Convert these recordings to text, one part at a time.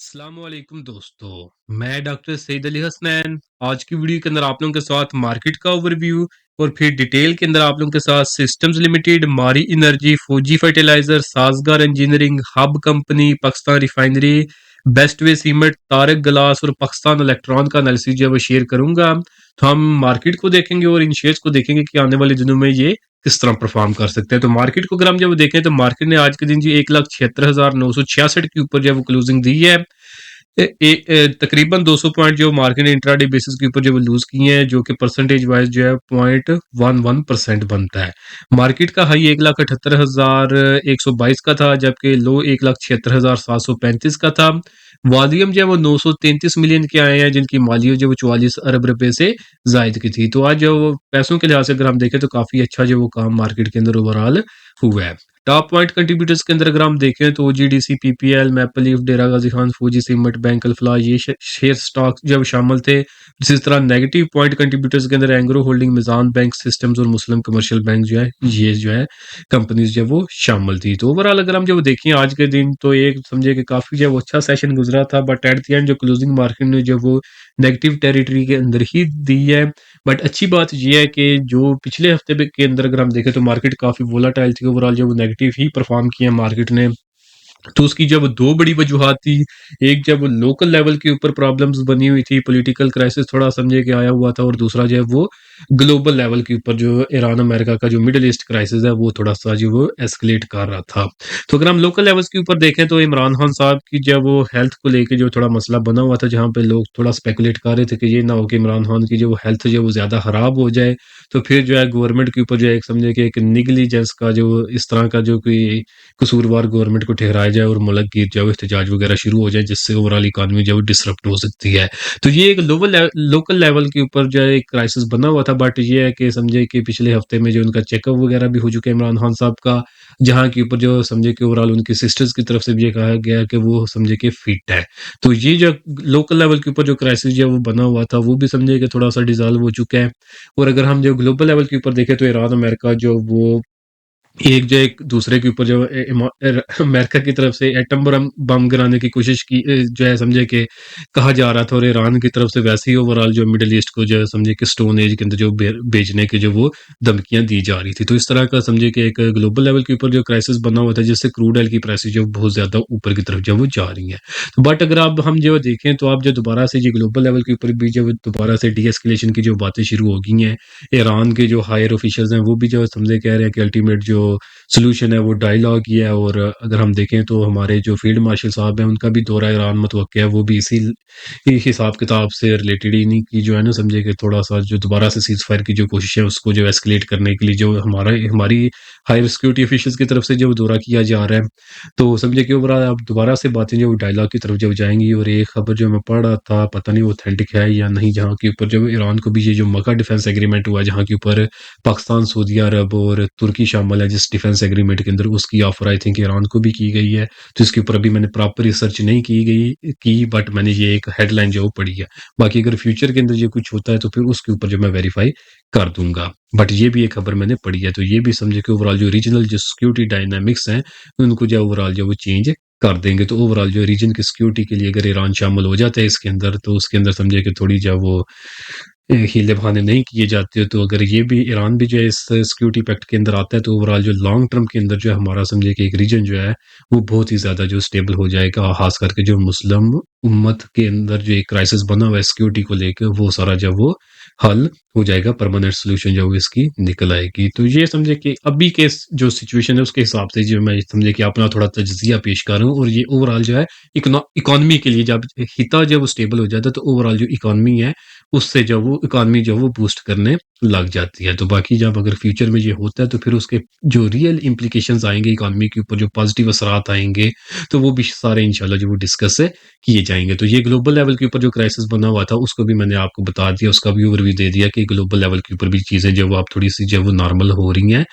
अस्सलामुअलैकुम दोस्तों, मैं डॉक्टर सईद अली हसनैन। आज की वीडियो के अंदर आप लोगों के साथ मार्केट का ओवरव्यू और फिर डिटेल के अंदर आप लोगों के साथ systems limited, Mari energy, Fauji fertilizer, Sazgar engineering, Hub company, Pakistan refinery, best way cement, Tariq glass और पाकिस्तान इलेक्ट्रॉन का एनालिसिस जो है वो शेयर करूंगा। तो हम मार्केट को देखेंगे और इन शेयर्स को देखेंगे कि आने वाले दिनों में ये किस तरह परफॉर्म कर सकते हैं। तो मार्केट को अगर हम जब देखें तो मार्केट ने आज के दिन जी 1,76,966 के ऊपर जो है वो क्लोजिंग दी है। तकरीबन 200 पॉइंट जो मार्केट ने इंट्राडे बेसिस के ऊपर जो वो लूज किए हैं, जो कि परसेंटेज वाइज जो है 0.11% बनता है। मार्केट का हाई 1,78,122 का था, जबकि लो 1,76,735 का था। वॉल्यूम जो है वो 933 मिलियन के आए हैं, जिनकी मालियत जो वो 44 अरब रुपए से जायद की थी। तो आज जो पैसों के लिहाज से अगर हम देखें तो काफी अच्छा जो वो काम मार्केट के अंदर ओवरऑल हुआ है। टॉप पॉइंट कंट्रीब्यूटर्स के अंदर अगर हम देखें तो ओजीडीसी, पीपीएल, मैपल लीफ, डेरा गाजी खान, फौजी सीमेंट, बैंक अल्फला, ये शेयर स्टॉक जब शामिल थे। इसी तरह नेगेटिव पॉइंट कंट्रीब्यूटर्स के अंदर एंग्रो होल्डिंग, मिजान बैंक सिस्टम्स और मुस्लिम कमर्शियल बैंक जो है ये जो है कंपनीज जो है वो शामिल थी। तो ओवरऑल अगर हम जब देखें आज के दिन तो एक समझे कि काफी जो है वो अच्छा सेशन गुजरा था, बट एट द एंड जो क्लोजिंग मार्केट ने जो वो नेगेटिव टेरिटरी के अंदर ही दी है। बट अच्छी बात ये है कि जो पिछले हफ्ते के अंदर अगर हम देखें तो मार्केट काफी वोलाटाइल थी, ओवरऑल जो वो नेगेटिव ही परफॉर्म किया मार्केट ने। तो उसकी जब दो बड़ी वजूहत थी, एक जब लोकल लेवल के ऊपर प्रॉब्लम्स बनी हुई थी, पॉलिटिकल क्राइसिस थोड़ा समझे कि आया हुआ था, और दूसरा जो है वो ग्लोबल लेवल के ऊपर जो ईरान अमेरिका का जो मिडिल ईस्ट क्राइसिस है वो थोड़ा सा जो वो एस्केलेट कर रहा था। तो अगर हम लोकल लेवल्स के ऊपर देखें तो इमरान खान साहब की जब वो हेल्थ को लेके जो थोड़ा मसला बना हुआ था, जहाँ पे लोग थोड़ा स्पेकुलेट कर रहे थे कि ये ना हो कि इमरान खान की जो वो हेल्थ जो वो ज्यादा खराब हो जाए, तो फिर जो है गवर्नमेंट के ऊपर जो है एक समझे कि एक निगलिजेंस का जो इस तरह का जो कोई कसूरवार गवर्नमेंट को ठहराया जाए और मुल्क गिर जाए, एहतजाज वगैरह शुरू हो जाए, जिससे ओवरऑल इकानमी जो है डिसरप्ट हो सकती है। तो ये एक लोकल लेवल के ऊपर जो है एक क्राइसिस बना हुआ था। बट ये है कि समझे कि पिछले हफ्ते में जो उनका चेकअप वगैरह भी हो चुका है इमरान खान साहब का, जहाँ के ऊपर जो समझे कि ओवरऑल उनकी सिस्टर्स की तरफ से भी ये कहा गया कि वो समझे कि फिट है। तो ये जो लोकल लेवल के ऊपर जो क्राइसिस जो है वो बना हुआ था, वो भी समझे कि थोड़ा सा डिजॉल्व हो चुका है। और अगर हम जो ग्लोबल लेवल के ऊपर देखें तो ईरान अमेरिका जो वो एक दूसरे के ऊपर जो अमेरिका की तरफ से एटम बम गिराने की कोशिश की, जो है समझे कि कहा जा रहा था, और ईरान की तरफ से वैसे ही ओवरऑल जो मिडिल ईस्ट को जो है समझे कि स्टोन एज के अंदर जो बेचने की जो वो धमकियां दी जा रही थी। तो इस तरह का समझे कि एक ग्लोबल लेवल के ऊपर जो क्राइसिस बना हुआ था, जिससे क्रूड ऑयल की प्राइसेस जो बहुत ज्यादा ऊपर की तरफ जो वो जा रही हैं। तो बट अगर आप हम जो देखें तो आप जो दोबारा से जो ग्लोबल लेवल के ऊपर भी जो दोबारा से डी एस्केलेशन की जो बातें शुरू हो गई हैं, ईरान के जो हायर ऑफिशियल्स हैं वो भी जो समझे कह रहे हैं कि अल्टीमेट जो सोल्यूशन है वो डायलॉग ही है। और अगर हम देखें तो हमारे जो फील्ड मार्शल साहब हैं उनका भी दौरा ईरान मुतवक्किल है, वो भी इसी हिसाब किताब से रिलेटेड ही नहीं की जो है ना समझे कि थोड़ा सा जो दोबारा से सीज फायर की जो कोशिश है उसको जो एस्केलेट करने के लिए जो हमारी हायर सिक्योरिटी ऑफिशियल्स की तरफ से जो दौरा किया जा रहा है। तो समझे कि ओवरऑल अब दोबारा से बातें जो डायलॉग की तरफ जब जाएंगी। और एक खबर जो मैं पढ़ रहा था, पता नहीं वो ऑथेंटिक है या नहीं, जहाँ के ऊपर जो ईरान को भी ये जो मक्का डिफेंस एग्रीमेंट हुआ, जहाँ के ऊपर पाकिस्तान, सऊदी अरब और तुर्की शामिल है जिस डिफेंस एग्रीमेंट के अंदर, उसकी ऑफर आई थिंक ईरान को भी की गई है। तो इसके ऊपर अभी मैंने प्रॉपर रिसर्च नहीं की, बट मैंने ये एक हेडलाइन जो पढ़ी है। बाकी अगर फ्यूचर के अंदर ये कुछ होता है तो फिर उसके ऊपर जो मैं वेरीफाई कर दूंगा। बट ये भी एक खबर मैंने पढ़ी है, तो ये भी समझे कि ओवरऑल जो रीजनल जो सिक्योरिटी डायनामिक्स हैं उनको जो ओवरऑल जो वो चेंज कर देंगे। तो ओवरऑल जो रीजन की सिक्योरिटी के लिए अगर ईरान शामिल हो जाता है इसके अंदर, तो उसके अंदर समझे कि थोड़ी जो वो हीले बहाने नहीं किए जाते। तो अगर ये भी ईरान भी जो है इस सिक्योरिटी पैक्ट के अंदर आता है, तो ओवरऑल जो लॉन्ग टर्म के अंदर जो है हमारा समझे कि एक रीजन जो है वो बहुत ही ज्यादा जो स्टेबल हो जाएगा। खास करके जो मुस्लिम उम्मत के अंदर जो एक क्राइसिस बना हुआ है सिक्योरिटी को लेकर, वो सारा जब वो हल हो जाएगा, परमानेंट सोल्यूशन जो इसकी निकल आएगी। तो ये समझे कि अभी के जो सिचुएशन है उसके हिसाब से जो मैं समझे कि अपना थोड़ा तजिया पेश कर रहा हूँ। और ये ओवरऑल जो है इकोनॉमी के लिए जब हिता जब स्टेबल हो जाता है, तो ओवरऑल जो इकोनॉमी है उससे जब वो इकोनॉमी जो वो बूस्ट करने लग जाती है। तो बाकी जब अगर फ्यूचर में ये होता है तो फिर उसके जो रियल इम्प्लीकेशंस आएंगे इकोनॉमी के ऊपर, जो पॉजिटिव असरात आएंगे, तो वो भी सारे इंशाल्लाह जो वो डिस्कस किए जाएंगे। तो ये ग्लोबल लेवल के ऊपर जो क्राइसिस बना हुआ था उसको भी मैंने आपको बता दिया, उसका भी ओवरव्यू दे दिया कि ग्लोबल लेवल के ऊपर भी चीजें जो वो आप थोड़ी सी जो वो नॉर्मल हो रही हैं।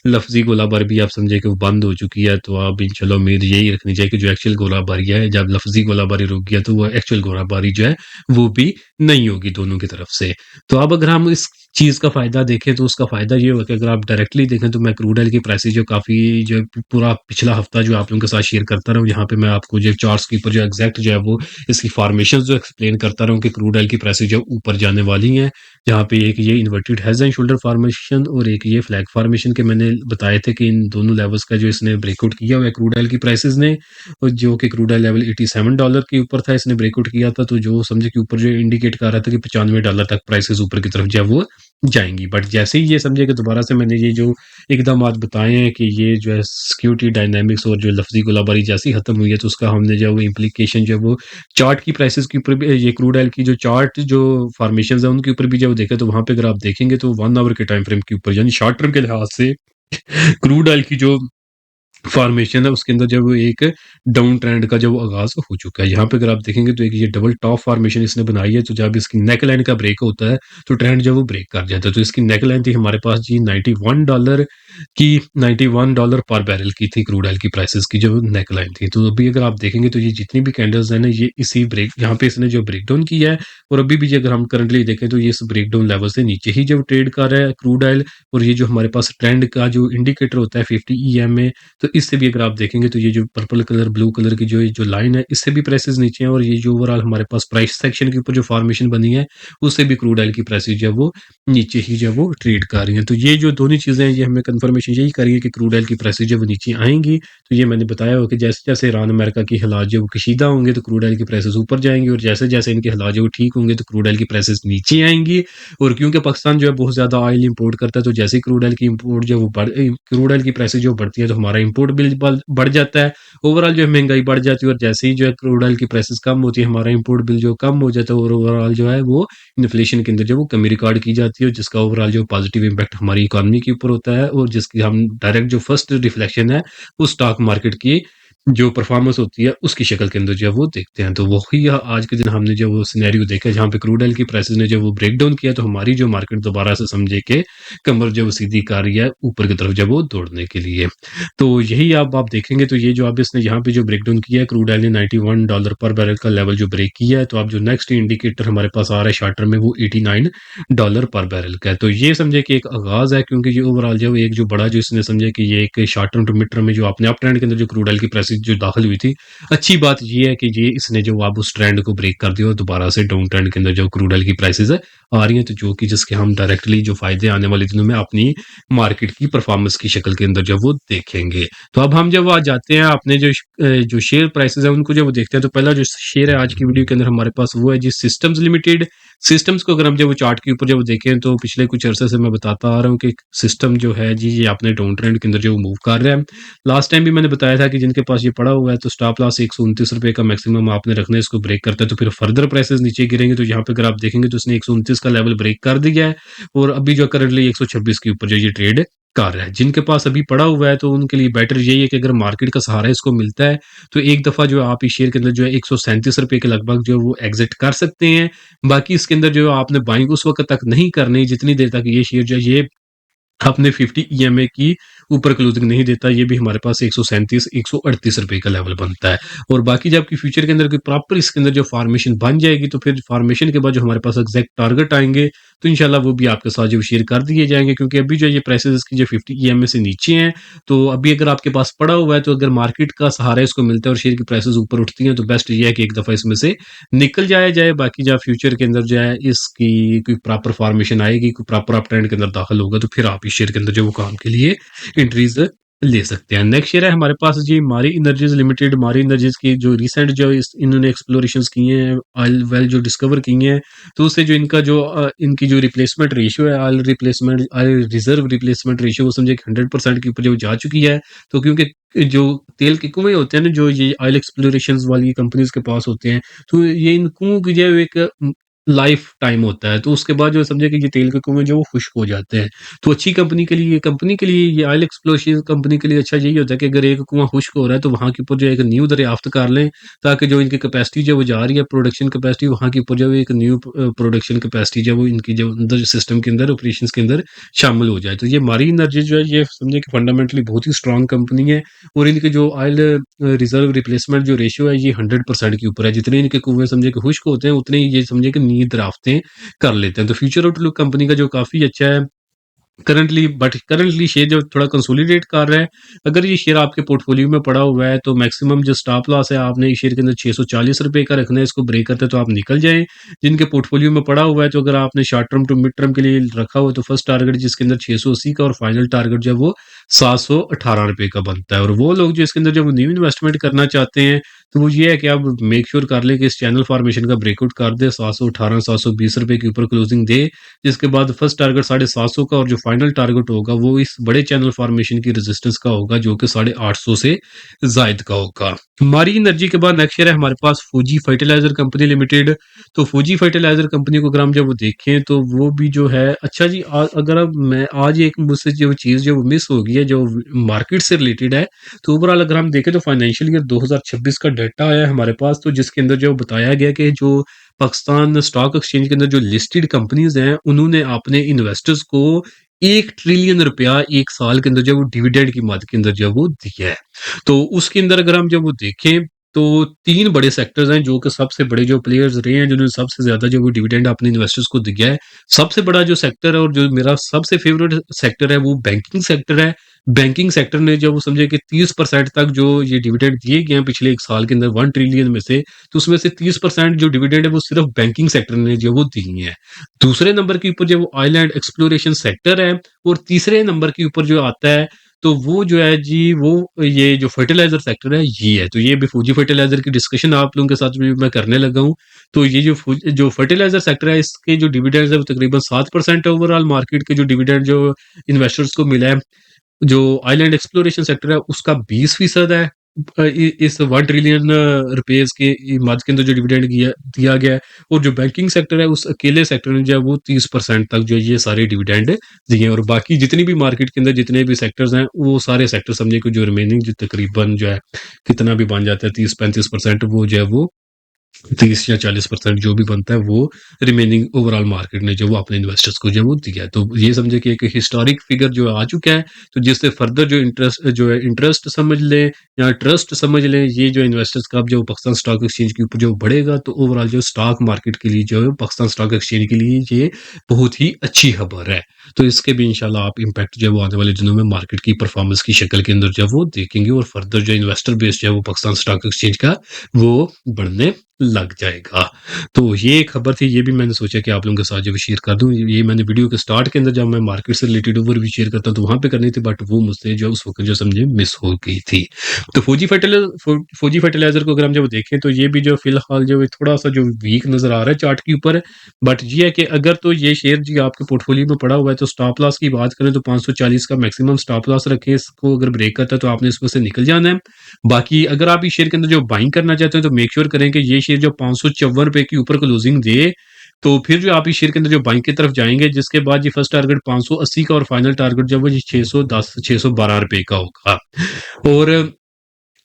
लफ्जी गोलाबारी भी आप समझे कि वो बंद हो चुकी है। तो आप इंशाल्लाह उम्मीद यही रखनी चाहिए कि जो एक्चुअल गोलाबारी है, जब लफ्जी गोलाबारी रुक गया तो वो एक्चुअल गोलाबारी जो है वो भी नहीं होगी दोनों की तरफ से। तो अब अगर हम इस चीज़ का फ़ायदा देखें तो उसका फ़ायदा ये होगा कि अगर आप डायरेक्टली देखें तो मैं क्रूड ऑयल की प्राइसेज़ जो काफ़ी जो है पूरा पिछला हफ़्ता जो आप लोगों के साथ शेयर करता रहा हूँ, यहाँ पे मैं आपको जो चार्ट्स के ऊपर जो एग्ज़ैक्ट जो है वो इसकी फ़ॉर्मेशंस जो एक्सप्लेन करता रहा हूँ कि क्रूड ऑयल की प्राइसेज़ जो ऊपर जाने वाली हैं। जहाँ पे एक ये inverted heads and shoulder formation और एक ये फ्लैग फ़ॉर्मेशन के मैंने बताए थे कि इन दोनों लेवल्स का जो इसने ब्रेकआउट किया हुआ है क्रूड ऑयल की प्राइसेज़ ने, और जो कि क्रूड ऑयल लेवल $87 के ऊपर था, इसने ब्रेकआउट किया था, तो जो समझे कि ऊपर जो इंडिकेट कर रहा था कि $95 तक प्राइसेज़ ऊपर की तरफ जो है वो जाएँगी। बट जैसे ही ये समझे कि दोबारा से मैंने ये जो इकदामात बताए हैं कि ये जो है सिक्योरिटी डायनामिक्स और जो लफ्ज़ी गोलाबारी जैसे ही खत्म हुई है, तो उसका हमने जो है वो इम्प्लीकेशन जो है वो चार्ट की प्राइसेज़ के ऊपर भी, ये क्रूड ऑयल की जो चार्ट जो फ़ॉर्मेशंस हैं उनके ऊपर भी जब देखा, तो वहाँ पे अगर आप देखेंगे तो 1 आवर के टाइम फ्रेम के ऊपर यानी शॉर्ट टर्म के लिहाज से क्रूड ऑयल की जो फॉर्मेशन है उसके अंदर जब एक डाउन ट्रेंड का जब आगाज़ हो चुका है। यहाँ पे अगर आप देखेंगे तो एक ये डबल टॉप फॉर्मेशन इसने बनाई है, तो जब इसकी नेक लाइन का ब्रेक होता है, तो ट्रेंड जो है वो ब्रेक कर जाता है। तो इसकी नेक लाइन थी हमारे पास जी $91 की, $91 पर बैरल की थी क्रूड ऑयल की प्राइसेज़ की जो नेक लाइन थी। तो अभी अगर आप देखेंगे तो ये जितनी भी कैंडल्स हैं ना, ये इसी ब्रेक यहाँ पे इसने जो ब्रेकडाउन किया है, और अभी भी अगर हम करंटली देखें तो ये इस ब्रेकडाउन लेवल से नीचे ही जब ट्रेड कर रहा है क्रूड ऑयल। और ये जो हमारे पास ट्रेंड का जो इंडिकेटर होता है 50 ईएमए, तो इससे भी अगर आप देखेंगे तो ये जो पर्पल कलर, ब्लू कलर की जो लाइन है, इससे भी प्राइसेज़ नीचे हैं, और ये जो ओवरऑल हमारे पास प्राइस सेक्शन के ऊपर जो फॉर्मेशन बनी है, उससे भी क्रूड ऑयल की प्राइसेज़ जो है वो नीचे ही जो है वो ट्रेड कर रही हैं। तो ये जो दोनों चीज़ें हैं, ये हमें कन्फर्मेशन यही कर रही है कि क्रूड ऑयल की प्राइसेज़ जब वो नीचे आएँगी, तो ये मैंने बताया हो कि जैसे-जैसे ईरान अमेरिका के हालात जो वो कशीदा होंगे, तो क्रूड ऑयल की प्राइसेज़ ऊपर जाएँगी, और जैसे-जैसे इनके हालात जो वो ठीक होंगे, तो क्रूड ऑयल की प्राइसेज़ नीचे आएँगी। और क्योंकि पाकिस्तान जो है बहुत ज़्यादा ऑयल इंपोर्ट करता है, तो जैसे ही क्रूड ऑयल की इंपोर्ट जो है वो क्रूड ऑयल की प्राइसेज़ जो बढ़ती है, तो हमारा इंपोर्ट बिल बढ़ जाता है। ओवरऑल जो है महँगाई बढ़ जाती है, और जैसे ही जो है क्रूड ऑयल की प्राइसेज़ कम होती है, हमारा इंपोर्ट बिल जो कम हो जाता है, और ओवरऑल जो है वो इन्फ्लेशन के अंदर जो वो कमी रिकॉर्ड की जाती है, जिसका ओवरऑल जो पॉजिटिव इम्पैक्ट हमारी इकोनॉमी के ऊपर होता है, और जिसकी हम डायरेक्ट जो फर्स्ट रिफ्लेक्शन है, वो स्टॉक मार्केट की जो परफॉर्मेंस होती है, उसकी शक्ल के अंदर जो है वो देखते हैं। तो वही आज के दिन हमने जो वो सिनेरियो देखा, जहाँ पे क्रूड ऑयल की प्राइसेज़ ने जो वो ब्रेकडाउन किया, तो हमारी जो मार्केट दोबारा से समझे कि कमर जो वो सीधी कर रही है ऊपर की तरफ जब वो दौड़ने के लिए। तो यही अब आप देखेंगे तो ये जो अब इसने यहाँ पे जो ब्रेकडाउन किया है, क्रूड ऑयल ने $91 पर बैरल का लेवल जो ब्रेक किया है, तो अब जो नेक्स्ट इंडिकेटर हमारे पास आ रहा है शॉर्ट टर्म में, वो $89 पर बैरल का है। तो ये समझे कि एक आगाज़ है, क्योंकि ये ओवरऑल जो एक जो बड़ा जो इसने समझे कि ये एक short term to mid term में जो अपने अप ट्रेंड के अंदर जो क्रूड ऑयल की प्राइसेज़ जो दाखिल हुई थी, अच्छी बात ये है कि ये इसने जो अब उस ट्रेंड को ब्रेक कर दिया, और दोबारा से डाउन ट्रेंड के अंदर जो क्रूड ऑयल की प्राइसेज़ है आ रही हैं, तो जो कि जिसके हम डायरेक्टली जो फ़ायदे आने वाले दिनों में अपनी मार्केट की परफॉर्मेंस की शक्ल के अंदर जब वो देखेंगे। तो अब हम जब आज जाते हैं अपने जो शेयर प्राइसेज़ हैं उनको जब वो देखते हैं, तो पहला जो शेयर है आज की वीडियो के अंदर हमारे पास वो है जी सिस्टम्स लिमिटेड। सिस्टम्स को अगर हम जब वो चार्ट के ऊपर जब देखें, तो पिछले कुछ अरसे से मैं बताता आ रहा हूँ कि सिस्टम जो है जी, ये अपने डाउन ट्रेंड के अंदर जो मूव कर रहा है। लास्ट टाइम भी मैंने बताया था कि जिनके पास ये पड़ा हुआ है, तो स्टॉप लॉस ₹129 का मैक्सिमम आपने रखना है, इसको ब्रेक करता है तो फिर फर्दर प्राइसेज़ नीचे गिरेंगे। तो यहाँ पे अगर आप देखेंगे तो इसने 129 का लेवल ब्रेक कर दिया है, और अभी जो करंटली 126 के ऊपर जो ये ट्रेड कर रहा है। जिनके पास अभी पड़ा हुआ है, तो उनके लिए बेटर यही है कि अगर मार्केट का सहारा इसको मिलता है, तो एक दफ़ा जो है आप इस शेयर के अंदर जो है ₹137 के लगभग जो है वो एग्ज़िट कर सकते हैं। बाकी इसके अंदर जो है आपने बाइंग उस वक़्त तक नहीं करनी, जितनी देर तक ये शेयर जो है ये अपने 50 ईएमए की ऊपर क्लोजिंग नहीं देता। ये भी हमारे पास 137 ₹138 का लेवल बनता है। और बाकी जब आपकी फ्यूचर के अंदर कोई प्रॉपर इसके अंदर जो फॉर्मेशन बन जाएगी, तो फिर फॉर्मेशन के बाद जो हमारे पास एग्जैक्ट टारगेट आएँगे, तो इंशाल्लाह वो भी आपके साथ जो शेयर कर दिए जाएँगे, क्योंकि अभी जो ये प्राइसेज़ इसकी जो 50 ईएमए से नीचे हैं, तो अभी अगर आपके पास पड़ा हुआ है, तो अगर मार्केट का सहारा इसको मिलता है और शेयर की प्राइसेज़ ऊपर उठती हैं, तो बेस्ट ये है कि एक दफ़ा इसमें से निकल जाया जाए। बाकी जब फ्यूचर के अंदर जो है इसकी कोई प्रॉपर फॉर्मेशन आएगी, कोई प्रॉपर अप ट्रेंड के अंदर दाखिल होगा, तो फिर आप इस शेयर के अंदर जो वो काम के लिए एंट्रीज़ ले सकते हैं। नेक्स्ट शेयर है हमारे पास जी मारी एनर्जीज़ लिमिटेड। मारी एनर्जीज़ की जो रिसेंट जो इन्होंने एक्सप्लोरेशंस किए हैं, ऑयल वेल जो डिस्कवर किए हैं, तो उससे जो इनका जो इनकी जो रिप्लेसमेंट रेशियो है, ऑयल रिजर्व रिप्लेसमेंट रेशियो, वो समझिए कि 100% के ऊपर जो जा चुकी है। तो क्योंकि जो तेल के कुएँ होते हैं ना, जो ये ऑयल एक्सप्लोरेशंस वाली कंपनीज़ के पास होते हैं, तो ये इन कुओं की जो है एक लाइफ टाइम होता है। तो उसके बाद जो समझिए कि ये तेल के कुएँ जो वो खुश्क हो जाते हैं। तो अच्छी कंपनी के लिए ये ऑयल एक्सप्लोरेशन कंपनी के लिए अच्छा यही होता है कि अगर एक कुआँ खुश्क हो रहा है, तो वहाँ के ऊपर जो है एक न्यू दरियाफ़्त कर लें, ताकि जो इनकी कैपेसिटी जो वो जा रही है, प्रोडक्शन कैपेसिटी, वहाँ के ऊपर जो है एक न्यू प्रोडक्शन कैपेसिटी जो वो इनकी जो अंदर सिस्टम के अंदर ऑपरेशंस के अंदर शामिल हो जाए। तो ये मारी एनर्जी जो है, ये समझिए कि फंडामेंटली बहुत ही स्ट्रॉन्ग कंपनी है, और इनके जो ऑयल रिजर्व रिप्लेसमेंट जो रेशियो है, ये 100% के ऊपर है। जितने इनके कुएँ समझिए कि खुश्क होते हैं, उतने ही ये समझिए कि अपनी दराफ्तें कर लेते हैं। तो फ्यूचर आउटलुक कंपनी का जो काफ़ी अच्छा है करंटली शेयर जो थोड़ा कंसोलिडेट कर रहा है। अगर ये शेयर आपके पोर्टफोलियो में पड़ा हुआ है तो मैक्सिमम जो स्टॉप लॉस है आपने इस शेयर के अंदर ₹640 का रखना है, इसको ब्रेक करते हैं तो आप निकल जाएँ। जिनके पोर्टफोलियो में पड़ा हुआ है तो अगर आपने short term to mid term के लिए रखा हुआ है तो फर्स्ट टारगेट जिसके अंदर 680 का और फाइनल टारगेट जो है वो ₹718 का बनता है। और वो लोग जो इसके अंदर जब न्यू इन्वेस्टमेंट करना चाहते हैं तो वो ये है कि आप मेक श्योर कर लें कि इस चैनल फॉर्मेशन का ब्रेकआउट कर दें, 718 ₹720 के ऊपर क्लोजिंग दे। जिसके बाद फर्स्ट टारगेट 750 का और जो फाइनल टारगेट होगा वो इस बड़े चैनल फॉर्मेशन की रेजिस्टेंस का होगा जो कि 850 से जायद का होगा। हमारी एनर्जी के बाद नेक्स्ट शेयर है हमारे पास फूजी फर्टिलाइजर कंपनी लिमिटेड। तो फूजी फर्टिलाइजर कंपनी को अगर हम जब वो देखें तो वो भी जो है अच्छा जी अगर अब मैं आज एक मुझसे जो चीज़ जो मिस हो गई है जो मार्केट से रिलेटेड है, तो ओवरऑल अगर हम देखें तो फाइनेंशियल ईयर 2026 का डाटा आया है हमारे पास तो जिसके अंदर जो बताया गया कि जो पाकिस्तान स्टॉक एक्सचेंज के अंदर जो लिस्टेड कंपनीज हैं उन्होंने अपने इन्वेस्टर्स को 1 ट्रिलियन रुपया 1 साल के अंदर जो वो डिविडेंड की मद के अंदर जो वो दिया है। तो उसके अंदर अगर हम जब वो देखें तो 3 बड़े सेक्टर्स हैं जो कि सबसे बड़े जो प्लेयर्स रहे हैं जिन्होंने सबसे ज़्यादा जो वो डिविडेंड अपने इन्वेस्टर्स को दिया है। सबसे बड़ा जो सेक्टर है और जो मेरा सबसे फेवरेट सेक्टर है वो बैंकिंग सेक्टर है। बैंकिंग सेक्टर ने जब वो समझे कि 30% तक जो ये डिविडेंड दिए गए हैं पिछले 1 साल के अंदर 1 ट्रिलियन में से, तो उसमें से 30% जो डिविडेंड है वो सिर्फ बैंकिंग सेक्टर ने जो वो दिए हैं। दूसरे नंबर के ऊपर जो वो ऑयल एंड एक्सप्लोरेशन सेक्टर है और तीसरे नंबर के ऊपर जो आता है तो वो जो है जी वो ये जो फर्टिलाइजर सेक्टर है ये है। तो ये भी फूजी फर्टिलाइजर की डिस्कशन आप लोगों के साथ भी मैं करने लगा हूँ। तो ये जो फर्टिलाइजर सेक्टर है इसके जो डिविडेंड्स है वो तकरीबन 7% है ओवरऑल मार्केट के जो डिविडेंड जो इन्वेस्टर्स को मिला है। जो आइलैंड एक्सप्लोरेशन सेक्टर है उसका 20% है इस 1 ट्रिलियन रुपीस के मद के अंदर जो डिविडेंड दिया गया है। और जो बैंकिंग सेक्टर है उस अकेले सेक्टर ने जो है वो 30% तक जो ये सारे डिविडेंड दिए हैं। और बाकी जितनी भी मार्केट के अंदर जितने भी सेक्टर्स हैं वो सारे सेक्टर समझे कि जो रिमेनिंग जो तकरीबन जो है कितना भी बन जाता है 30-35% वो जो है वो 30 या 40% जो भी बनता है वो रिमेनिंग ओवरऑल मार्केट ने जो वो अपने इन्वेस्टर्स को जो वो दिया है। तो ये समझे कि एक हिस्टोरिक फिगर जो आ चुका है तो जिससे फर्दर जो इंटरेस्ट समझ लें या ट्रस्ट समझ लें ये जो इन्वेस्टर्स का अब जो पाकिस्तान स्टॉक एक्सचेंज के ऊपर जो बढ़ेगा तो ओवरऑल जो स्टॉक मार्केट के लिए जो है पाकिस्तान स्टॉक एक्सचेंज के लिए ये बहुत ही अच्छी खबर है। तो इसके भी इंशाल्लाह आप इम्पैक्ट जो है वो आने वाले दिनों में मार्केट की परफॉर्मेंस की शक्ल के अंदर जो है वो देखेंगे और फर्दर जो इन्वेस्टर बेस जो है वो पाकिस्तान स्टॉक एक्सचेंज का वो बढ़ने लग जाएगा। तो ये एक खबर थी, ये भी मैंने सोचा कि आप लोगों के साथ जो है शेयर कर दूँ। ये मैंने वीडियो के स्टार्ट के अंदर जब मैं मार्केट से रिलेटेड ओवरव्यू शेयर करता हूँ, तो वहाँ पे करनी थी बट वो मुझसे जो उस वक़्त जो समझे मिस हो गई थी। तो फौजी फर्टिलाइज़र को अगर हम जब देखें तो ये भी जो फ़िलहाल जो है थोड़ा-सा जो वीक नज़र आ रहा है चार्ट के ऊपर। बट ये है कि अगर तो ये शेयर जी आपके पोर्टफोलियो में पड़ा हुआ है तो स्टॉप लॉस की बात करें तो 540 का मैक्सिमम स्टॉप लॉस रखें। इसको अगर ब्रेक करता है तो आपने इसमें से निकल जाना है। बाकी अगर आप इस शेयर के अंदर जो बाइंग करना चाहते हैं तो मेक श्योर करें कि ये शेयर जो ₹554 के ऊपर क्लोजिंग दे, तो फिर जो आप इस शेयर के अंदर जो बाइंग की तरफ जाएँगे जिसके बाद ये फर्स्ट टारगेट 580 का और फाइनल टारगेट जो है वो ये 610 ₹612 का होगा। और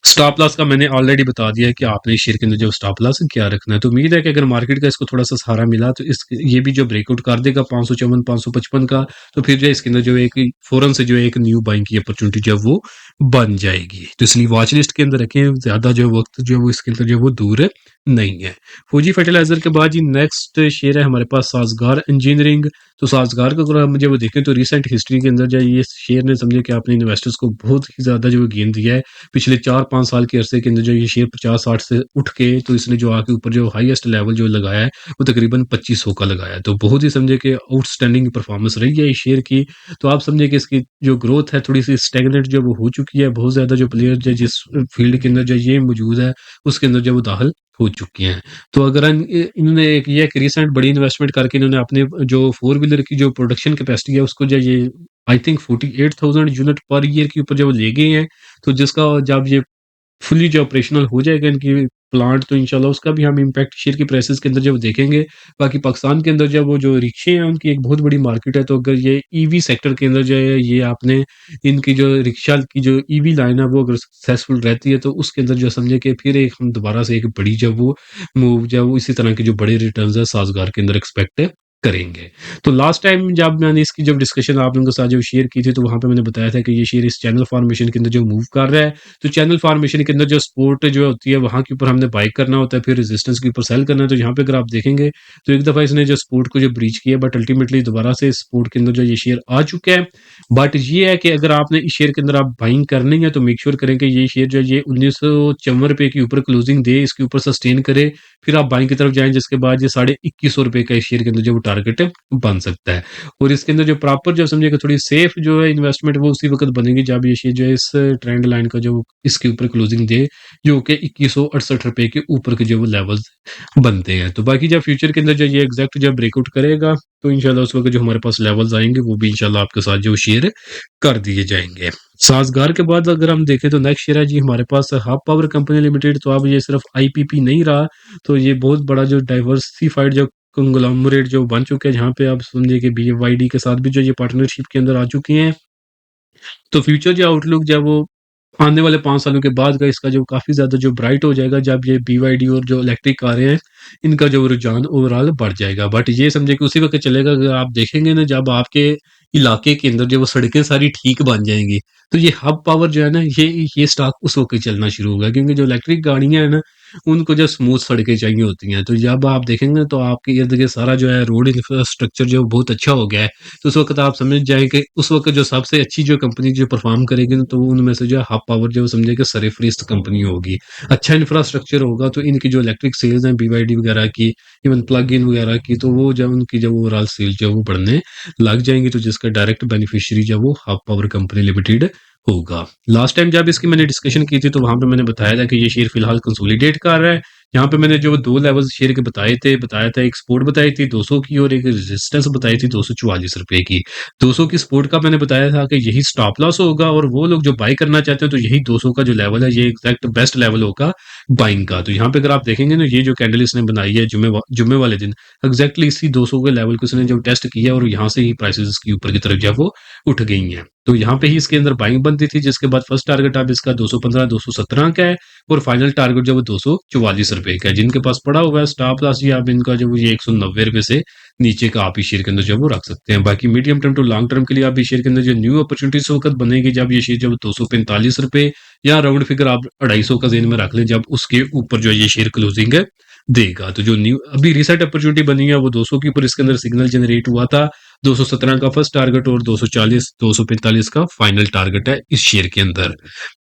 स्टॉप लॉस का मैंने ऑलरेडी बता दिया है कि आपने इस शेयर के अंदर जो स्टॉप लॉस क्या रखना है। तो उम्मीद है कि अगर मार्केट का इसको थोड़ा-सा सहारा मिला तो इस ये भी जो ब्रेकआउट कर देगा 554 555 का तो फिर जो है इसके अंदर जो है एक फ़ौरन से जो है एक न्यू बाइंग की अपॉर्चुनिटी जो है वो बन जाएगी। तो इसलिए वॉच लिस्ट के अंदर रखें, ज़्यादा जो है वक़्त जो है वो इसके अंदर जो है वो दूर नहीं है। फौजी फर्टिलाइज़र के बाद जी नेक्स्ट शेयर है हमारे पास साज़गार इंजीनियरिंग। तो साज़गार का अगर हम जब देखें तो रिसेंट हिस्ट्री के अंदर जो है ये शेयर ने समझे कि अपने इन्वेस्टर्स को बहुत ही ज़्यादा जो है गेन दिया है। पिछले 4-5 साल के अरसे के अंदर जो ये शेयर 50-60 से उठ के तो इसने जो आके ऊपर जो हाईएस्ट लेवल जो लगाया है वो तकरीबन 2500 का लगाया है। तो बहुत ही समझे कि आउटस्टैंडिंग परफॉर्मेंस रही है इस शेयर की। तो आप समझे कि इसकी जो ग्रोथ है थोड़ी-सी स्टैग्नेंट जो वो हो चुकी है। बहुत ज़्यादा जो प्लेयर जो जिस फील्ड के अंदर जो ये मौजूद है उसके अंदर जो वो दाखिल हो चुके हैं। तो अगर इन्होंने एक रिसेंट बड़ी इन्वेस्टमेंट करके इन्होंने अपने जो 4 व्हीलर की जो प्रोडक्शन कैपेसिटी है उसको जो ये I think 48,000 unit per year के ऊपर जो वो ले गए हैं। तो जिसका जब ये फुली जो ऑपरेशनल हो जाएगा इनकी प्लांट तो इंशाल्लाह उसका भी हम इम्पैक्ट शेयर की प्राइसेस के अंदर जब देखेंगे। बाकी पाकिस्तान के अंदर जब वो जो रिक्शे हैं उनकी एक बहुत बड़ी मार्केट है तो अगर ये ईवी सेक्टर के अंदर जो है ये आपने इनकी जो रिक्शा की जो ईवी लाइन है वो अगर सक्सेसफुल रहती है तो उसके अंदर जो समझे कि फिर एक हम दोबारा से एक बड़ी जब वो मूव जब वो इसी तरह के जो बड़े रिटर्न्स है साज़गार के अंदर एक्सपेक्ट करेंगे। तो लास्ट टाइम जब मैंने इसकी जब डिस्कशन आप लोगों के साथ जब शेयर की थी, तो वहाँ पे मैंने बताया था कि ये शेयर इस चैनल फॉर्मेशन के अंदर जो मूव कर रहा है, तो चैनल फॉर्मेशन के अंदर जो सपोर्ट जो होती है, वहाँ के ऊपर हमने बाय करना होता है, फिर रेजिस्टेंस के ऊपर सेल करना है। तो यहाँ पे अगर आप देखेंगे, तो एक दफ़ा इसने जो सपोर्ट को जो ब्रीच किया, बट अल्टीमेटली दोबारा से सपोर्ट के अंदर जो ये शेयर आ चुका है। बट ये है कि अगर आपने इस शेयर के अंदर आप बाइंग करनी है, तो मेक श्योर करें कि ये शेयर जो है ये ₹1954 के ऊपर क्लोजिंग दे, इसके ऊपर सस्टेन करे, फिर आप बाइंग की तरफ जाएँ, जिसके बाद ये ₹2100 का इस शेयर के अंदर जो वो टारगेट बन सकता है। और इसके अंदर जो प्रॉपर जो समझिए कि थोड़ी सेफ जो है इन्वेस्टमेंट, वो उसी वक़्त बनेगी जब ये शेयर जो है इस ट्रेंड लाइन का जो इसके ऊपर क्लोजिंग दे, जो कि ₹2168 के ऊपर के जो वो लेवल्स बनते हैं। तो बाकी जब फ्यूचर के अंदर जो ये एग्ज़ैक्ट जब ब्रेकआउट करेगा, तो इंशाल्लाह उस वक़्त जो हमारे पास लेवल्स आएँगे, वो भी इंशाल्लाह आपके साथ जो शेयर कर दिए जाएँगे। साज़गार के बाद अगर हम देखें, तो नेक्स्ट शेयर है जी हमारे पास हब पावर कंपनी लिमिटेड। तो अब ये सिर्फ आईपीपी नहीं रहा, तो ये बहुत बड़ा जो डाइवर्सिफाइड जो कंग्लोमरेट जो बन चुके हैं, जहाँ पे आप समझिए कि बीवाईडी के साथ भी जो ये पार्टनरशिप के अंदर आ चुकी हैं। तो फ्यूचर जो आउटलुक जब वो आने वाले 5 सालों के बाद का इसका जो काफ़ी ज़्यादा जो ब्राइट हो जाएगा, जब ये बीवाईडी और जो इलेक्ट्रिक कारें हैं, इनका जो रुझान ओवरऑल बढ़ जाएगा। बट ये समझिए कि उसी वक़्त चलेगा, अगर आप देखेंगे ना, जब आपके इलाके के अंदर जो वो सड़कें सारी ठीक बन जाएँगी, तो ये हब पावर जो है ना, ये स्टॉक उस वक़्त चलना शुरू होगा, क्योंकि जो इलेक्ट्रिक गाड़ियाँ हैं ना, उनको जो स्मूथ सड़कें चाहिए होती हैं। तो जब आप देखेंगे, तो आपके इर्द-गिर्द सारा जो है रोड इंफ्रास्ट्रक्चर जो बहुत अच्छा हो गया है, तो उस वक़्त आप समझ जाएँ कि उस वक़्त जो सबसे अच्छी जो कंपनी जो परफ़ॉर्म करेगी ना, तो वो उनमें से जो है हब पावर जो समझिए कि सरफ़रोख्त कंपनी होगी। अच्छा इंफ्रास्ट्रक्चर होगा, तो इनकी जो इलेक्ट्रिक सेल्स हैं बीवाईडी वगैरह की, इवन प्लग इन वगैरह की, तो वो जो उनकी जो ओवरऑल सेल जो है वो बढ़ने लग जाएँगी, तो जिसका डायरेक्ट बेनिफिशियरी जो है वो हब पावर कंपनी लिमिटेड होगा। लास्ट टाइम जब इसकी मैंने डिस्कशन की थी, तो वहाँ पे मैंने बताया था कि ये शेयर फिलहाल कंसोलिडेट कर रहा है। यहाँ पे मैंने जो 2 लेवल्स शेयर के बताया था, एक सपोर्ट बताई थी 200 की, और एक रेजिस्टेंस बताई थी ₹244 की। 200 की सपोर्ट का मैंने बताया था कि यही स्टॉप लॉस होगा, और वो लोग जो बाय करना चाहते हैं, तो यही 200 का जो लेवल है, ये एग्जैक्ट बेस्ट लेवल होगा बाइंग का। तो यहाँ पे अगर आप देखेंगे ना, ये जो कैंडल इसने बनाई है जुम्मे वाले दिन, एग्जैक्टली इसी 200 के लेवल को इसने जब टेस्ट किया, और यहाँ से ही प्राइसेस इसकी ऊपर की तरफ जो है वो उठ गई हैं। तो यहाँ पे ही इसके अंदर बाइंग बनती थी, जिसके बाद फर्स्ट टारगेट अब इसका 215-217 का है, और फाइनल टारगेट जो वो ₹244 का है। जिनके पास पड़ा हुआ है स्टॉप लॉस, ये आप इनका जो ये ₹190 से नीचे का आप इस शेयर के अंदर जो है वो रख सकते हैं। बाकी medium term to long term के लिए आप इस शेयर के अंदर जो न्यू अपॉर्चुनिटीज वक़्त बनेगी, जब ये शेयर जब ₹245 या राउंड फिगर आप 250 का ज़हन में रख लें, जब उसके ऊपर जो है ये शेयर क्लोजिंग है देगा। तो जो न्यू अभी रिसेंट अपॉर्चुनिटी बनी है, वो 200 के ऊपर इसके अंदर सिग्नल जनरेट हुआ था। 217 का फर्स्ट टारगेट, और 240 245 का फाइनल टारगेट है इस शेयर के अंदर।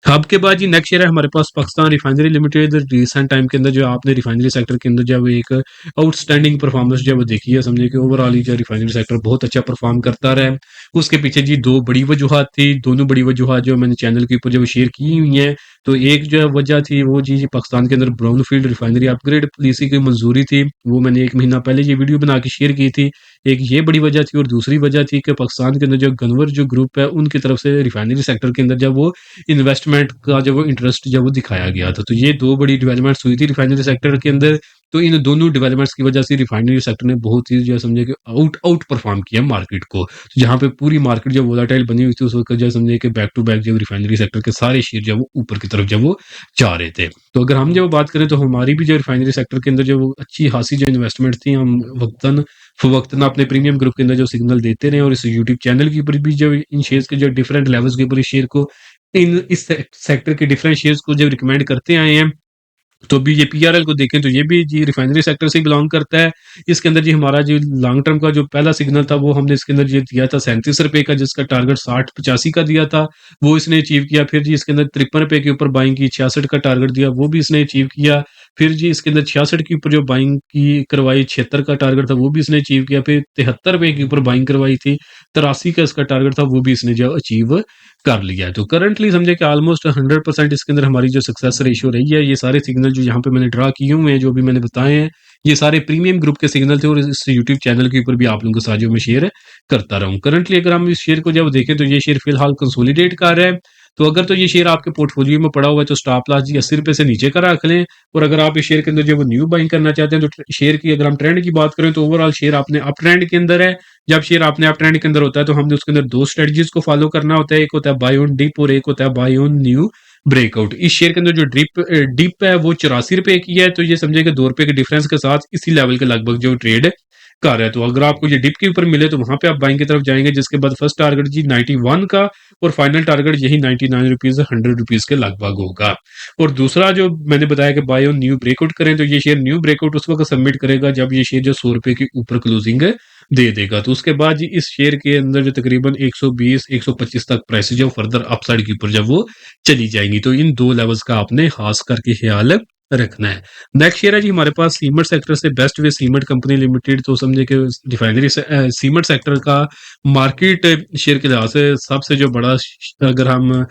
हब के बाद जी नेक्स्ट शेयर है हमारे पास Pakistan refinery limited. Recent time के अंदर जो आपने रिफाइनरी सेक्टर के अंदर जो है एक आउटस्टैंडिंग परफॉर्मेंस जो है वो देखी है, समझिए कि ओवरऑल ही जो रिफाइनरी सेक्टर बहुत अच्छा परफॉर्म करता रहा है। उसके पीछे जी 2 बड़ी वजूहात थी, दोनों बड़ी वजूहात जो मैंने चैनल के ऊपर जो शेयर की हुई हैं। तो एक जो है वजह थी वो जी पाकिस्तान के अंदर ब्राउनफील्ड रिफाइनरी अपग्रेड पॉलिसी की मंजूरी थी, वो मैंने 1 महीना पहले ये वीडियो बना के शेयर की थी। एक ये बड़ी वजह थी, और दूसरी वजह थी कि पाकिस्तान के अंदर जो गन्वर जो ग्रुप है, उनकी तरफ से रिफाइनरी सेक्टर के अंदर जब वो इन्वेस्टमेंट का जो वो इंटरेस्ट जब वो दिखाया गया था। तो ये 2 बड़ी डेवलपमेंट्स हुई थी रिफाइनरी सेक्टर के अंदर। तो इन दोनों डेवलपमेंट्स की वजह से रिफाइनरी सेक्टर ने बहुत ही जो है समझिए कि आउट परफॉर्म किया मार्केट को। तो जहाँ पे पूरी मार्केट जो वोलेटाइल बनी हुई थी, उस वक़्त जो है समझिए कि बैक टू बैक जो रिफाइनरी सेक्टर के सारे शेयर जो है वो ऊपर की तरफ जब वो जा रहे थे। तो अगर हम जब बात करें, तो हमारी भी जो रिफाइनरी सेक्टर के अंदर जो वो अच्छी खासी जो इन्वेस्टमेंट थी, हम वक़्तन फ़वक़्तन अपने प्रीमियम ग्रुप के अंदर जो सिग्नल देते रहे, और इस यूट्यूब चैनल के ऊपर भी जो इन शेयर्स के जो डिफरेंट लेवल्स के ऊपर इस शेयर को इस सेक्टर के डिफरेंट शेयर्स को जब रिकमेंड करते आए हैं। तो अभी ये पीआरएल को देखें, तो ये भी जी रिफाइनरी सेक्टर से ही बिलॉन्ग करता है। इसके अंदर जी हमारा जो लॉन्ग टर्म का जो पहला सिग्नल था, वो हमने इसके अंदर ये दिया था ₹37 का, जिसका टारगेट 60-85 का दिया था, वो इसने अचीव किया। फिर जी इसके अंदर ₹53 के ऊपर बाइंग की, 66 का टारगेट दिया, वो भी इसने अचीव किया। फिर जी इसके अंदर 66 के ऊपर जो बाइंग की करवाई, 76 का टारगेट था, वो भी इसने अचीव किया। फिर ₹73 के ऊपर बाइंग करवाई थी, 83 का इसका टारगेट था, वो भी इसने जो अचीव कर लिया है। तो करंटली समझे कि ऑलमोस्ट 100% इसके अंदर हमारी जो सक्सेस रेशियो रही है, ये सारे सिग्नल जो यहाँ पे मैंने ड्रा किए हुए हैं, जो भी मैंने बताए हैं, ये सारे प्रीमियम ग्रुप के सिग्नल थे, और इस यूट्यूब चैनल के ऊपर भी आप लोगों के साथ जो मैं शेयर करता रहा हूँ। करंटली अगर हम इस शेयर को जब देखें, तो ये शेयर फिलहाल कंसोलिडेट कर रहा है। तो अगर तो ये शेयर आपके पोर्टफोलियो में पड़ा हुआ है, तो स्टॉप लॉस जी ₹80 से नीचे का रख लें। और अगर आप इस शेयर के अंदर जो वो न्यू बाइंग करना चाहते हैं, तो शेयर की अगर हम ट्रेंड की बात करें, तो ओवरऑल शेयर आपने अप ट्रेंड के अंदर है। जब शेयर अपने आप ट्रेंड के अंदर होता है, तो हमने उसके अंदर 2 स्ट्रेटजीज को फॉलो करना होता है। एक होता है बाय ऑन डिप, और एक होता है बाय ऑन न्यू ब्रेकआउट। इस शेयर के अंदर जो डिप है वो ₹84 की है, तो ये समझिए कि ₹2 के डिफरेंस के साथ इसी लेवल के लगभग जो ट्रेड कर रहा है। तो अगर आपको ये डिप के ऊपर मिले तो वहाँ पे आप बाइंग की तरफ जाएँगे, जिसके बाद फर्स्ट टारगेट जी 91 का और फाइनल टारगेट यही 99 रुपीज़ ₹100 के लगभग होगा। और दूसरा जो मैंने बताया कि बाय ऑन न्यू ब्रेकआउट करें, तो ये शेयर न्यू ब्रेकआउट उस वक़्त सबमिट करेगा जब ये शेयर जो ₹100 के ऊपर क्लोजिंग दे देगा। तो उसके बाद जी इस शेयर के अंदर जो तकरीबन 120-125 तक प्राइसेज़ है वो फर्दर अपसाइड के ऊपर जब वो चली जाएँगी। तो इन 2 लेवल्स का आपने ख़ास करके ख़्याल रखना है। नेक्स्ट शेयर है जी हमारे पास सीमेंट सेक्टर से best way cement company limited. तो समझे कि रिफाइनरी से सीमेंट सेक्टर का मार्केट शेयर के लिहाज से सबसे जो बड़ा अगर हम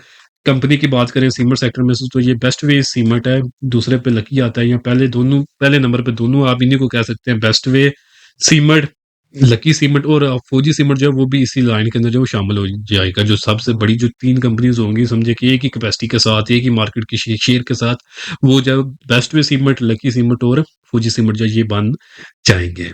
कंपनी की बात करें सीमेंट सेक्टर में से, तो ये बेस्ट वे सीमेंट है। दूसरे पे लकी आता है, या पहले नंबर पे दोनों आप इन्हीं को कह सकते हैं, best way cement, lucky cement और फौजी सीमेंट जो है वो भी इसी लाइन के अंदर जो शामिल हो जाएगा। जो सबसे बड़ी जो 3 कंपनीज़ होंगी, समझिए कि एक ही कैपेसिटी के साथ, एक ही मार्केट के शेयर के साथ, वो जो best way cement, lucky cement और फौजी सीमेंट जो ये बन जाएँगे।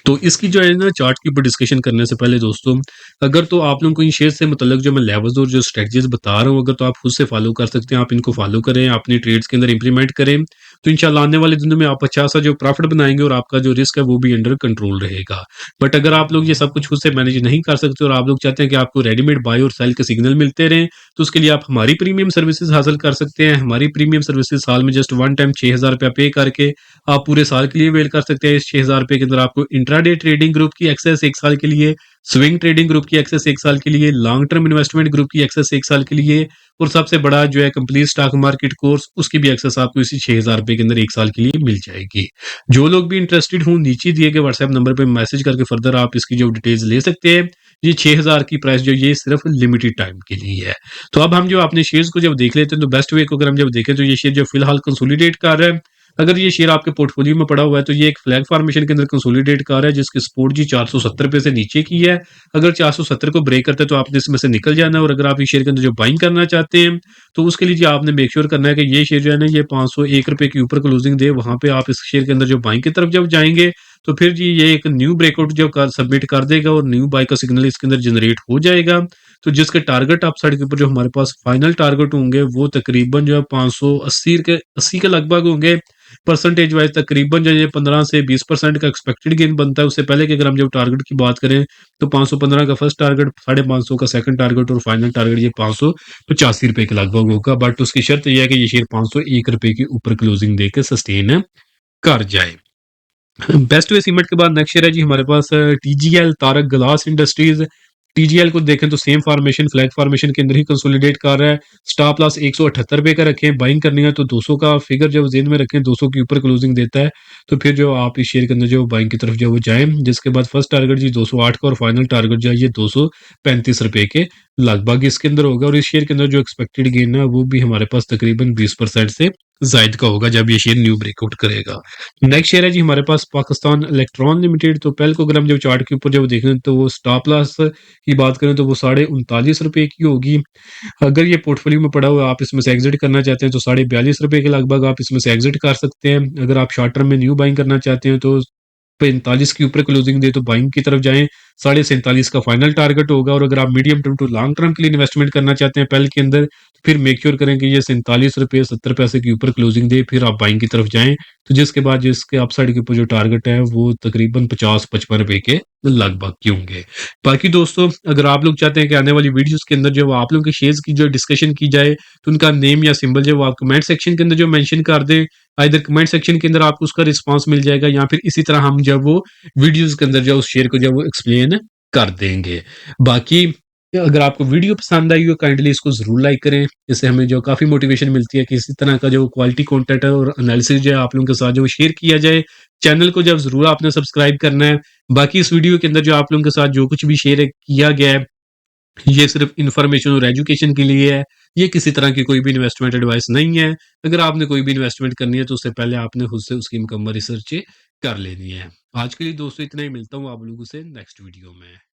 तो इसकी जो है ना चार्ट के ऊपर डिस्कशन करने से पहले दोस्तों, अगर तो आप लोगों को इन शेयर से मुतल्लिक जो मैं लेवल्स और जो स्ट्रेटजीज़ बता रहा हूँ, अगर तो आप खुद से फॉलो कर सकते हैं, आप इनको फॉलो करें, अपने ट्रेड्स के अंदर इंप्लीमेंट करें, तो इंशाल्लाह आने वाले दिनों में आप अच्छा-सा जो प्रॉफिट बनाएँगे और आपका जो रिस्क है वो भी अंडर कंट्रोल रहेगा। बट अगर आप लोग ये सब कुछ खुद से मैनेज नहीं कर सकते और आप लोग चाहते हैं कि आपको रेडीमेड बाय और सेल के सिग्नल मिलते रहें, तो उसके लिए आप हमारी प्रीमियम सर्विसेज़ हासिल कर सकते हैं। हमारी प्रीमियम सर्विसेज़ साल में जस्ट वन टाइम ₹6000 पे करके आप पूरे साल के लिए अवेल कर सकते हैं। इस ₹6000 के अंदर आपको इंट्राडे ट्रेडिंग ग्रुप की एक्सेस 1 साल के लिए, स्विंग ट्रेडिंग ग्रुप की एक्सेस 1 साल के लिए, लॉन्ग टर्म इन्वेस्टमेंट ग्रुप की एक्सेस 1 साल के लिए, और सबसे बड़ा जो है कंप्लीट स्टॉक मार्केट कोर्स, उसकी भी एक्सेस आपको इसी ₹6000 के अंदर 1 साल के लिए मिल जाएगी। जो लोग भी इंटरेस्टेड हों, नीचे दिए गए व्हाट्सएप नंबर पे मैसेज करके फर्दर आप इसकी जो डिटेल्स ले सकते हैं। ये 6000 की प्राइस जो ये सिर्फ लिमिटेड टाइम के लिए है। तो अब हम जो अपने शेयर्स को जब देख लेते हैं, तो बेस्ट वे को अगर हम जब देखें, तो ये शेयर जो फिलहाल कंसोलिडेट कर रहा है। अगर ये शेयर आपके पोर्टफोलियो में पड़ा हुआ है, तो ये एक फ्लैग फॉर्मेशन के अंदर कंसोलिडेट कर रहा है, जिसकी सपोर्ट जी 470 पे से नीचे की है। अगर 470 को ब्रेक करता है तो आपने इसमें से निकल जाना है, और अगर आप इस शेयर के अंदर जो बाइंग करना चाहते हैं, तो उसके लिए जी आपने मेक श्योर करना है कि ये शेयर जो है ना, ये ₹501 के ऊपर क्लोजिंग दे। वहां पे आप इस शेयर के अंदर जो बाइंग की तरफ जब जाएंगे, तो फिर जी ये एक न्यू ब्रेकआउट जो सबमिट कर देगा और न्यू बाय का सिग्नल इसके अंदर जनरेट हो जाएगा। तो जिसके टारगेट अपसाइड के ऊपर जो हमारे पास फाइनल टारगेट होंगे, वो तकरीबन जो है 580 के लगभग होंगे। परसेंटेज वाइज तकरीबन जो ये 15 से 20% का एक्सपेक्टेड गेन बनता है। उससे पहले कि अगर हम जब टारगेट की बात करें, तो 515 का फर्स्ट टारगेट, 550 का सेकंड टारगेट, और फाइनल टारगेट ये ₹585 के लगभग होगा। बट उसकी शर्त यह है कि ये शेयर ₹501 के ऊपर क्लोजिंग देके सस्टेन कर जाए। बेस्ट वे सीमेंट के बाद नेक्स्ट शेयर है जी हमारे पास TGL, Tariq glass industries. TGL को देखें तो सेम फॉर्मेशन, फ्लैग फॉर्मेशन के अंदर ही कंसोलिडेट कर रहा है। स्टॉप लॉस ₹178 का रखें। बाइंग करनी है तो 200 का फिगर जब जेन में रखें, 200 के ऊपर क्लोजिंग देता है, तो फिर जो आप इस शेयर के अंदर जो बाइंग की तरफ जो वो जाएं। जिसके बाद फर्स्ट टारगेट जी 208 का, और फाइनल टारगेट जो है ये ₹235 के लगभग इसके अंदर होगा। और इस शेयर के अंदर जो एक्सपेक्टेड गेन है वो भी हमारे पास तकरीबन 20% से जायद का होगा जब ये शेयर न्यू ब्रेकआउट करेगा। नेक्स्ट शेयर है जी हमारे पास पाकिस्तान इलेक्ट्रॉन लिमिटेड। तो पहले को अगर हम जब चार्ट के ऊपर जब देखें, तो वो स्टॉप लॉस की बात करें तो वो ₹39.5 की होगी। अगर ये पोर्टफोलियो में पड़ा हुआ है, आप इसमें से एग्जिट करना चाहते हैं, तो ₹42.5 के लगभग आप इसमें से एग्जिट कर सकते हैं। अगर आप शॉर्ट टर्म में न्यू बाइंग करना चाहते हैं, तो 45 के ऊपर क्लोजिंग दे तो बाइंग की तरफ जाएं। 47.5 का फाइनल टारगेट होगा। और अगर आप medium term to long term के लिए इन्वेस्टमेंट करना चाहते हैं पहल के अंदर, तो फिर मेक श्योर करें कि ये ₹47.70 के ऊपर क्लोजिंग दे, फिर आप बाइंग की तरफ जाएं। तो जिसके बाद जिसके अपसाइड के ऊपर जो टारगेट है वो तकरीबन ₹50-55 के लगभग के होंगे। बाकी दोस्तों, अगर आप लोग चाहते हैं कि आने वाली वीडियोस के अंदर जो आप लोगों के शेयर्स की जो डिस्कशन की जाए, तो उनका नेम या सिंबल जो वो आप कमेंट सेक्शन के अंदर जो मेंशन कर दें। आइदर कमेंट सेक्शन के अंदर आपको उसका रिस्पांस मिल जाएगा, या फिर इसी तरह हम जब वो वीडियोस के अंदर जो उस शेयर को जब वो एक्सप्लेन कर देंगे। बाकी अगर आपको वीडियो पसंद आई हो, काइंडली इसको ज़रूर लाइक करें। इससे हमें जो काफ़ी मोटिवेशन मिलती है कि इसी तरह का जो क्वालिटी कंटेंट है और एनालिसिस जो है आप लोगों के साथ जो शेयर किया जाए। चैनल को जब ज़रूर आपने सब्सक्राइब करना है। बाकी इस वीडियो के अंदर जो आप लोगों के साथ जो कुछ भी शेयर किया गया है, ये सिर्फ इन्फॉर्मेशन और एजुकेशन के लिए है। ये किसी तरह की कोई भी इन्वेस्टमेंट एडवाइस नहीं है। अगर आपने कोई भी इन्वेस्टमेंट करनी है, तो उससे पहले आपने खुद से उसकी मुकम्मल रिसर्च कर लेनी है। आज के लिए दोस्तों इतना ही, मिलता हूँ आप लोगों से नेक्स्ट वीडियो में।